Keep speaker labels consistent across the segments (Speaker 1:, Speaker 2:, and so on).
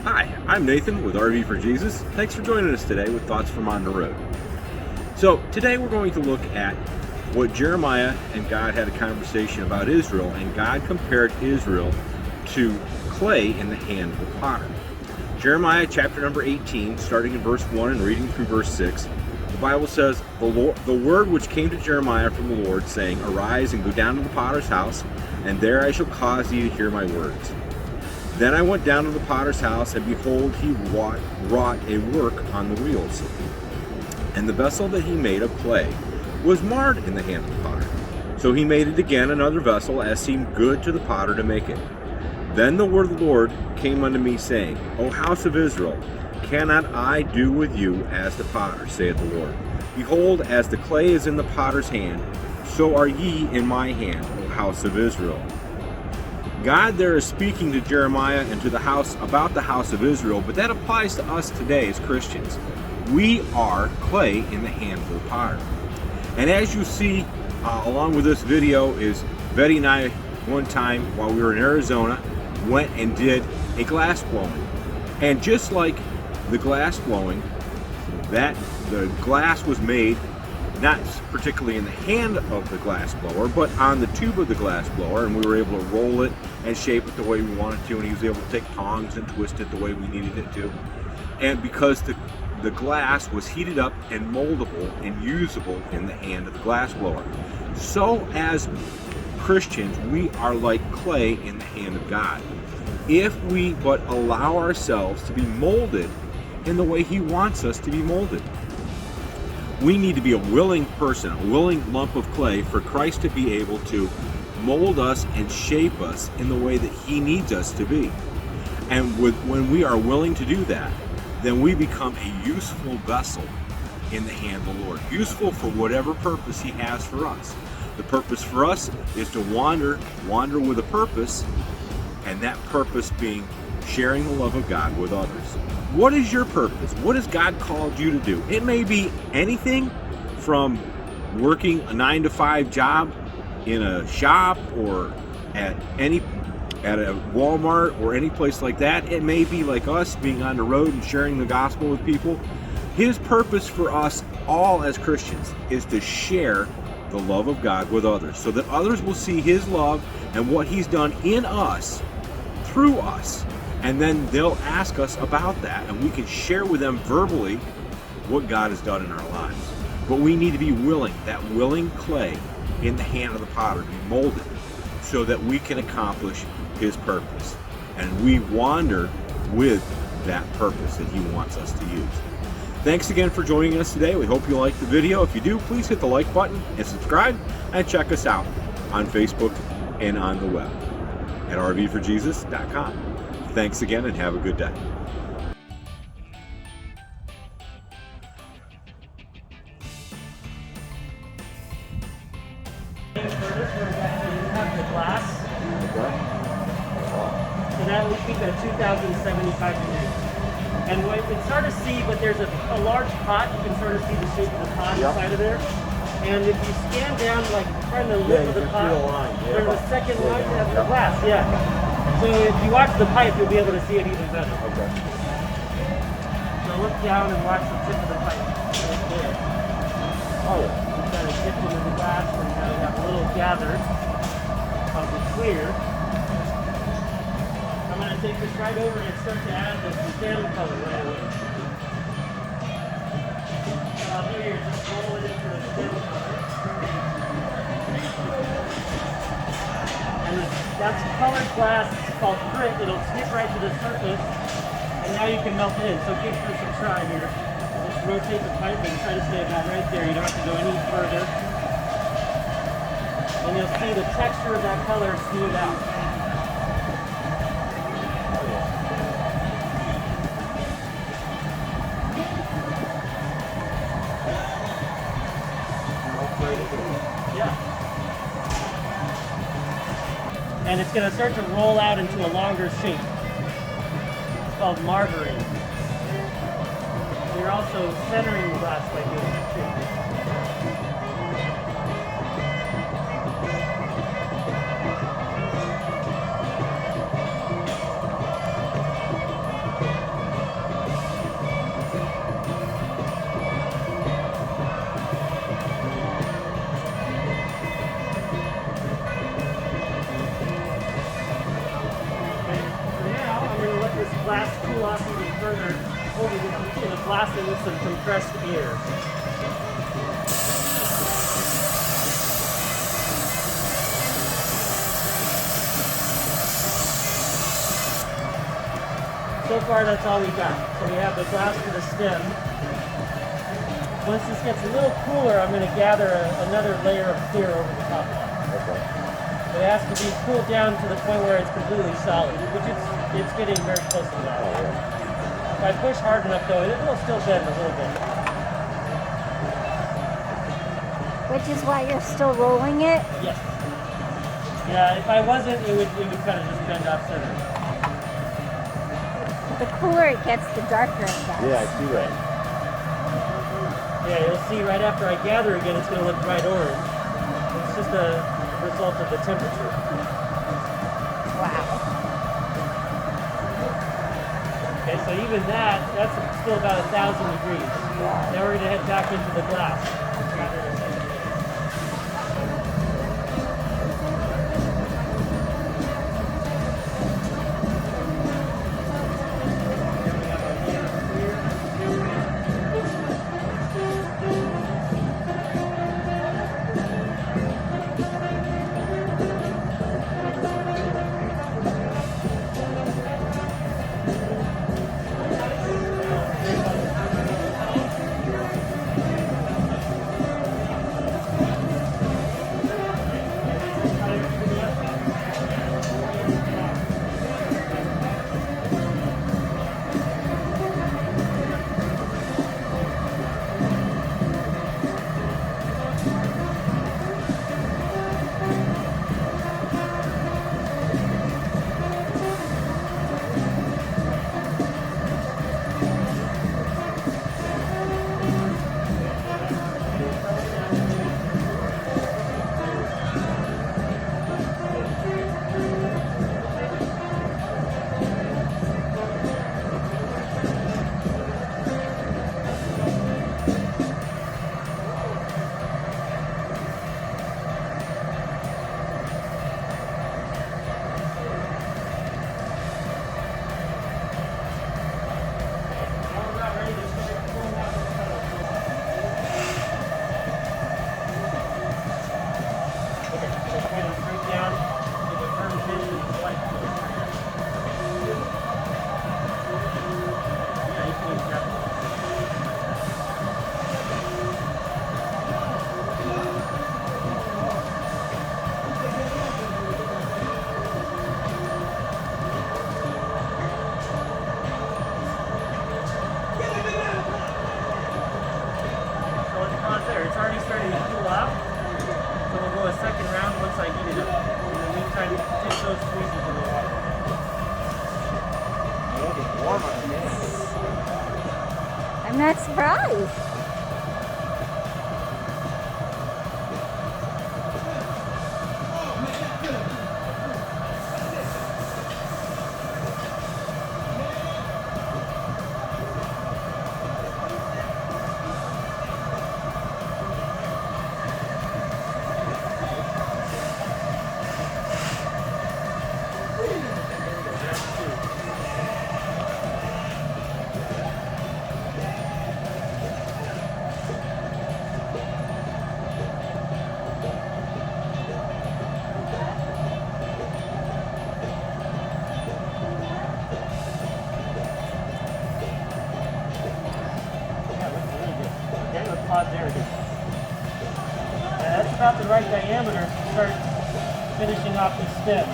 Speaker 1: Hi, I'm Nathan with RV for Jesus. Thanks for joining us today with Thoughts from On the Road. So today we're going to look at what Jeremiah and God had a conversation about Israel, and God compared Israel to clay in the hand of the potter. Jeremiah chapter number 18, starting in verse 1 and reading through verse 6, the Bible says, the word which came to Jeremiah from the Lord, saying, Arise and go down to the potter's house, and there I shall cause thee to hear my words. Then I went down to the potter's house, and behold, he wrought a work on the wheels. And the vessel that he made of clay was marred in the hand of the potter. So he made it again another vessel, as seemed good to the potter to make it. Then the word of the Lord came unto me, saying, O house of Israel, cannot I do with you as the potter, saith the Lord? Behold, as the clay is in the potter's hand, so are ye in my hand, O house of Israel. God there is speaking to Jeremiah and to the house about the house of Israel, but that applies to us today as Christians. We are clay in the hand of the potter. And as you see, along with this video, is Betty and I, one time while we were in Arizona, went and did a glass blowing. And just like the glass blowing, the glass was made not particularly in the hand of the glass blower, but on the tube of the glass blower, and we were able to roll it and shape it the way we wanted to, and he was able to take tongs and twist it the way we needed it to. And because the glass was heated up and moldable and usable in the hand of the glass blower. So as Christians, we are like clay in the hand of God. If we but allow ourselves to be molded in the way he wants us to be molded. We need to be a willing person, a willing lump of clay for Christ to be able to mold us and shape us in the way that he needs us to be. And when we are willing to do that, then we become a useful vessel in the hand of the Lord. Useful for whatever purpose he has for us. The purpose for us is to wander with a purpose, and that purpose being sharing the love of God with others. What is your purpose? What has God called you to do? It may be anything from working a 9-to-5 job in a shop or at a Walmart or any place like that. It may be like us being on the road and sharing the gospel with people. His purpose for us all as Christians is to share the love of God with others, so that others will see his love and what he's done in us, through us. And then they'll ask us about that, and we can share with them verbally what God has done in our lives. But we need to be willing, that willing clay in the hand of the potter, to be molded so that we can accomplish his purpose. And we wander with that purpose that he wants us to use. Thanks again for joining us today. We hope you liked the video. If you do, please hit the like button and subscribe, and check us out on Facebook and on the web at rvforjesus.com. Thanks again, and have a good day.
Speaker 2: Have the glass. So that we keep at 2,075 degrees. And it's hard to see, but there's a large pot. You can sort of see the shape of the pot inside of there. And if you scan down, like trying to lip of the pot, there's a second line of the glass. Yeah. So if you watch the pipe, you'll be able to see it even better. Okay. So look down and watch the tip of the pipe. Right there.
Speaker 3: Oh yeah.
Speaker 2: You kind of dip into the glass, and now you have a little gather of the clear. I'm going to take this right over and start to add the salmon color right away. What I'll do here is just roll it into the salmon color. And that's colored glass. It's called grit. It'll stick right to the surface, and now you can melt it in. So give this a try here. Just rotate the pipe and try to stay about right there. You don't have to go any further. And you'll see the texture of that color smooth out. Yeah. And it's going to start to roll out into a longer shape. It's called margarine. You're also centering the glass by doing that too. blast it with some compressed air. So far, that's all we got. So we have the glass for the stem. Once this gets a little cooler, I'm going to gather another layer of clear over the top of it.
Speaker 3: Okay.
Speaker 2: But it has to be cooled down to the point where it's completely solid, which it's getting very close to that.
Speaker 3: Oh, yeah.
Speaker 2: If I push hard enough, though, it will still bend a little bit.
Speaker 4: Which is why you're still rolling it?
Speaker 2: Yes. Yeah, if I wasn't, it would kind of just bend off center.
Speaker 4: The cooler it gets, the darker it gets.
Speaker 3: Yeah, I see that.
Speaker 2: Yeah, you'll see right after I gather again, it's going to look bright orange. It's just a result of the temperature.
Speaker 4: Wow.
Speaker 2: Okay, so even that's still about 1,000 degrees.
Speaker 3: Wow.
Speaker 2: Now we're going to head back into the glass. It's already starting to cool off, so we'll go a second round once I heat it up. In the meantime, take those squeezes in the water.
Speaker 3: It's warm on the
Speaker 4: I'm not surprised.
Speaker 2: There it is. That's about the right diameter to start finishing off the stem.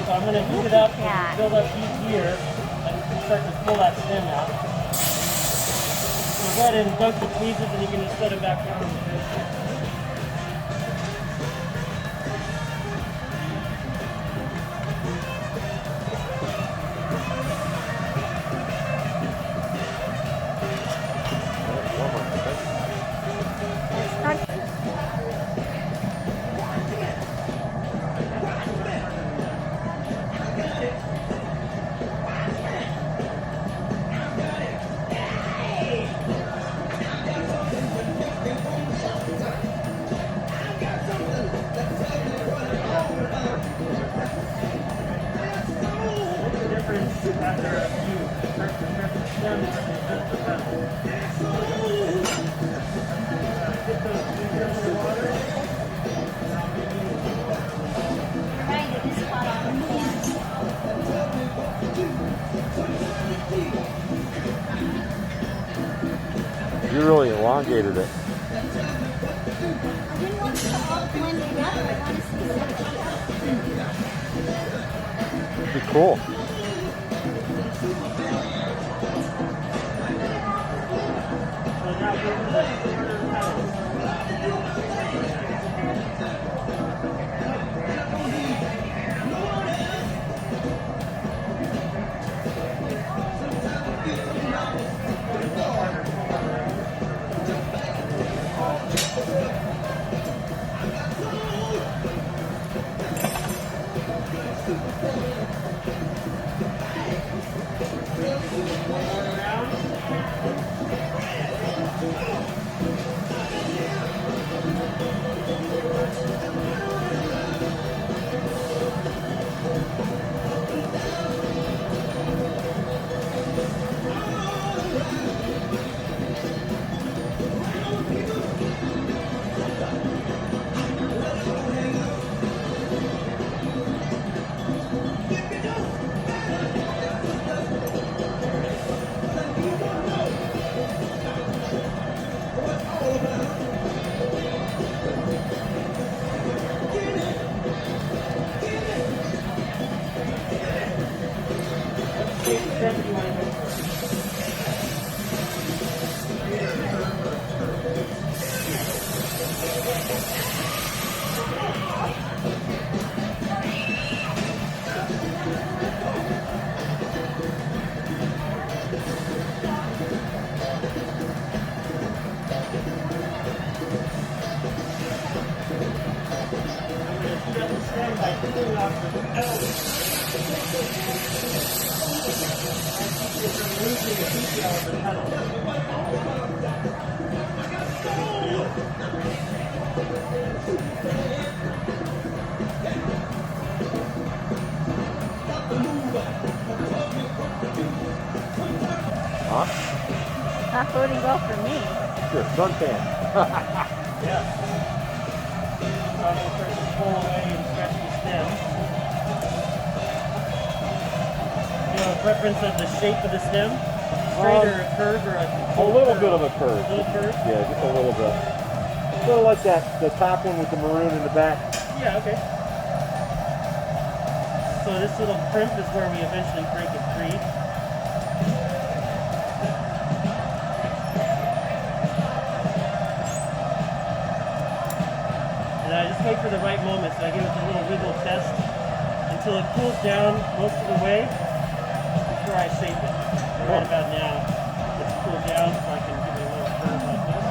Speaker 2: So I'm going to heat it up and build up heat here and start to pull that stem out. So go ahead and dunk the tweezers and you can just set them back down on the bench. After a few, the stem is
Speaker 4: Right, it is hot on the hands.
Speaker 3: You really elongated it.
Speaker 4: I didn't want it to all blend together. I want to see something.
Speaker 3: It'd be cool.
Speaker 2: So now go to the corner petals.
Speaker 3: Huh?
Speaker 4: Not voting well for me.
Speaker 3: Sure, suntan.
Speaker 2: Yeah. So I'm going to start to pull away and stretch the stem. You have a preference of the shape of the stem? Straight or a curve or
Speaker 3: A little bit of a curve.
Speaker 2: A little curve?
Speaker 3: Yeah, just a little bit. Sort of like that, the top one with the maroon in the back.
Speaker 2: Yeah, okay. So this little crimp is where we eventually break it free. And I just wait for the right moment, so I give it a little wiggle test until it cools down most of the way before I shape it. And right about now, it's cooled down, so I can give it a little curve like this.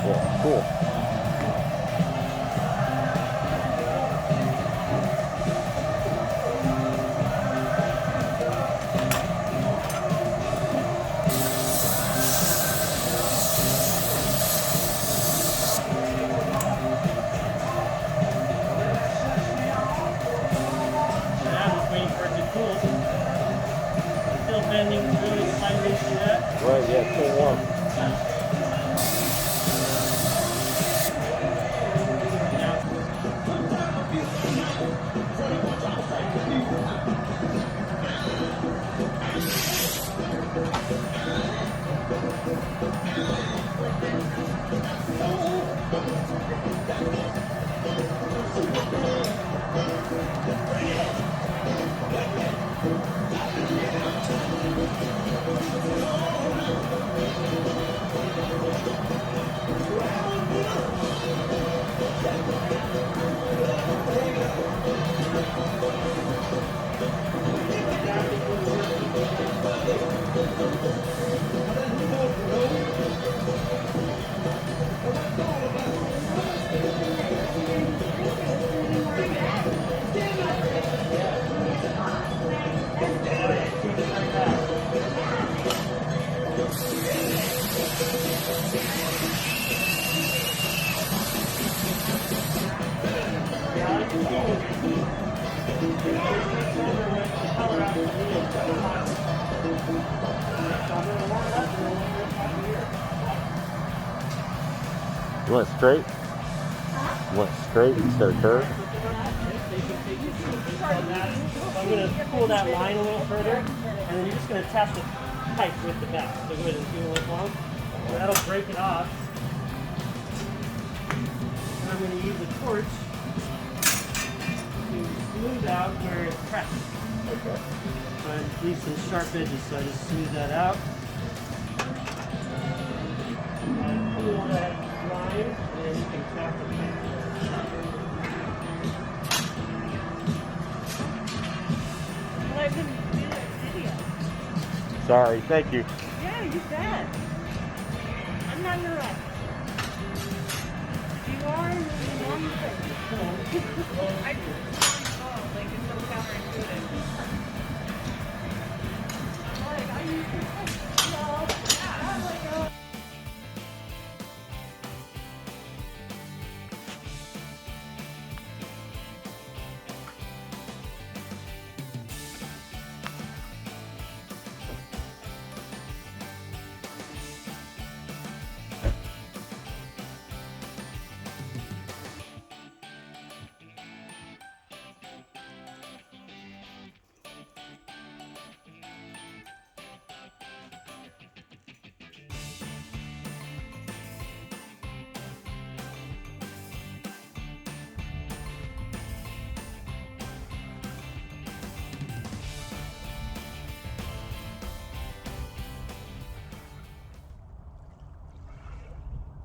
Speaker 3: Yeah, cool.
Speaker 2: Now I'm just waiting for it to cool. Still bending really sideways to that.
Speaker 3: Right, yeah, it's still warm. You want straight? You want straight instead of curved?
Speaker 2: I'm going to pull that line a little further, and then you're just going to attach the pipe with the back. So go ahead and do it long. So that'll break it off. And I'm going to use a torch to smooth out where it's cracked.
Speaker 3: Okay.
Speaker 2: I leave some sharp edges, so I just smooth that out. And pull that line, and then you can tap the pipe. I couldn't do that video.
Speaker 3: Sorry, thank you.
Speaker 2: Yeah, you bet. I'm not in a rush. You are in the wrong place.
Speaker 5: I just like it's so counterintuitive. Like I use